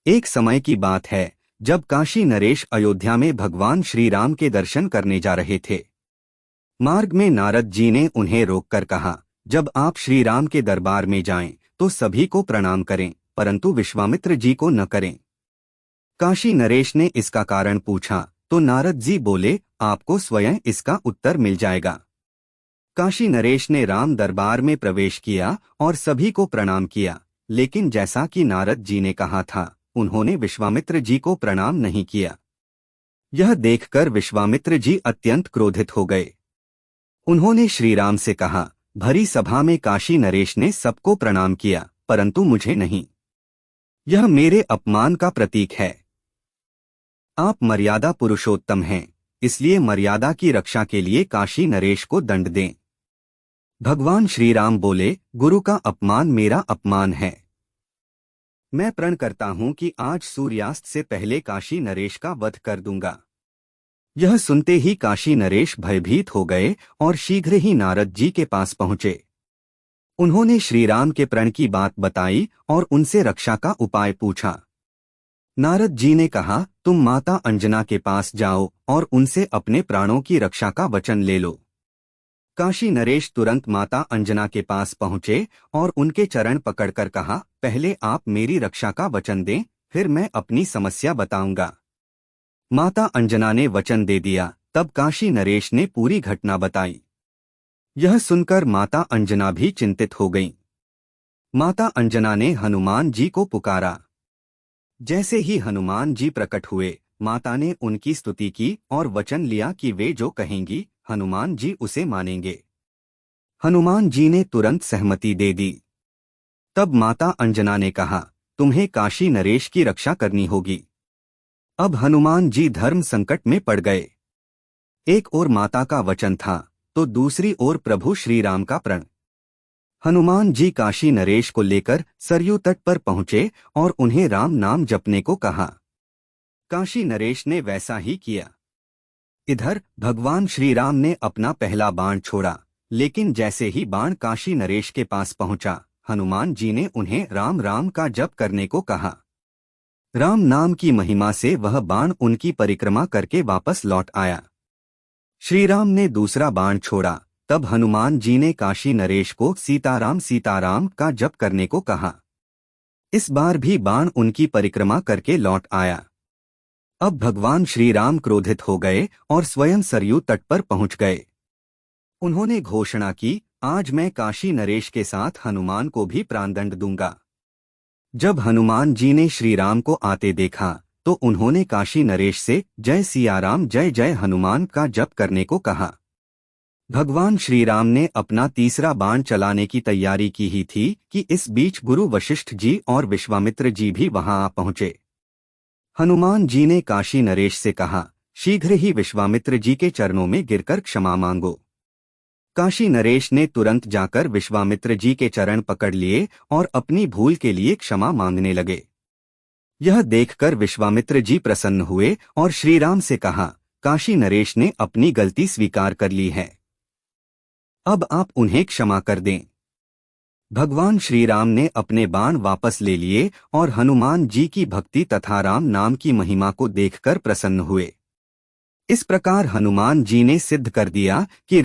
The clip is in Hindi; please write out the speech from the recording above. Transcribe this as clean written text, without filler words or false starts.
एक समय की बात है जब काशी नरेश अयोध्या में भगवान श्री राम के दर्शन करने जा रहे थे। मार्ग में नारद जी ने उन्हें रोककर कहा, जब आप श्री राम के दरबार में जाएं तो सभी को प्रणाम करें, परंतु विश्वामित्र जी को न करें। काशी नरेश ने इसका कारण पूछा तो नारद जी बोले, आपको स्वयं इसका उत्तर मिल जाएगा। काशी नरेश ने राम दरबार में प्रवेश किया और सभी को प्रणाम किया, लेकिन जैसा कि नारद जी ने कहा था, उन्होंने विश्वामित्र जी को प्रणाम नहीं किया। यह देखकर विश्वामित्र जी अत्यंत क्रोधित हो गए। उन्होंने श्री राम से कहा, भरी सभा में काशी नरेश ने सबको प्रणाम किया, परंतु मुझे नहीं। यह मेरे अपमान का प्रतीक है। आप मर्यादा पुरुषोत्तम हैं, इसलिए मर्यादा की रक्षा के लिए काशी नरेश को दंड दें। भगवान श्री राम बोले, गुरु का अपमान मेरा अपमान है। मैं प्रण करता हूं कि आज सूर्यास्त से पहले काशी नरेश का वध कर दूंगा। यह सुनते ही काशी नरेश भयभीत हो गए और शीघ्र ही नारद जी के पास पहुंचे। उन्होंने श्री राम के प्रण की बात बताई और उनसे रक्षा का उपाय पूछा। नारद जी ने कहा, तुम माता अंजना के पास जाओ और उनसे अपने प्राणों की रक्षा का वचन ले लो। काशी नरेश तुरंत माता अंजना के पास पहुंचे और उनके चरण पकड़कर कहा, पहले आप मेरी रक्षा का वचन दें, फिर मैं अपनी समस्या बताऊंगा। माता अंजना ने वचन दे दिया। तब काशी नरेश ने पूरी घटना बताई। यह सुनकर माता अंजना भी चिंतित हो गईं। माता अंजना ने हनुमान जी को पुकारा। जैसे ही हनुमान जी प्रकट हुए, माता ने उनकी स्तुति की और वचन लिया कि वे जो कहेंगी हनुमान जी उसे मानेंगे। हनुमान जी ने तुरंत सहमति दे दी। तब माता अंजना ने कहा, तुम्हें काशी नरेश की रक्षा करनी होगी। अब हनुमान जी धर्म संकट में पड़ गए। एक ओर माता का वचन था तो दूसरी ओर प्रभु श्री राम का प्रण। हनुमान जी काशी नरेश को लेकर सरयू तट पर पहुंचे और उन्हें राम नाम जपने को कहा। काशी नरेश ने वैसा ही किया। इधर भगवान श्री राम ने अपना पहला बाण छोड़ा, लेकिन जैसे ही बाण काशी नरेश के पास पहुंचा, हनुमान जी ने उन्हें राम राम का जप करने को कहा। राम नाम की महिमा से वह बाण उनकी परिक्रमा करके वापस लौट आया। श्री राम ने दूसरा बाण छोड़ा, तब हनुमान जी ने काशी नरेश को सीताराम सीताराम का जप करने को कहा। इस बार भी बाण उनकी परिक्रमा करके लौट आया। अब भगवान श्री राम क्रोधित हो गए और स्वयं सरयू तट पर पहुंच गए। उन्होंने घोषणा की, आज मैं काशी नरेश के साथ हनुमान को भी प्राणदंड दूंगा। जब हनुमान जी ने श्री राम को आते देखा तो उन्होंने काशी नरेश से जय सियाराम जय जय हनुमान का जप करने को कहा। भगवान श्री राम ने अपना तीसरा बाण चलाने की तैयारी की ही थी कि इस बीच गुरु वशिष्ठ जी और विश्वामित्र जी भी वहां आ पहुंचे। हनुमान जी ने काशी नरेश से कहा, शीघ्र ही विश्वामित्र जी के चरणों में गिरकर क्षमा मांगो। काशी नरेश ने तुरंत जाकर विश्वामित्र जी के चरण पकड़ लिए और अपनी भूल के लिए क्षमा मांगने लगे। यह देखकर विश्वामित्र जी प्रसन्न हुए और श्री राम से कहा, काशी नरेश ने अपनी गलती स्वीकार कर ली है, अब आप उन्हें क्षमा कर दें। भगवान श्री राम ने अपने बाण वापस ले लिए और हनुमान जी की भक्ति तथा राम नाम की महिमा को देखकर प्रसन्न हुए। इस प्रकार हनुमान जी ने सिद्ध कर दिया कि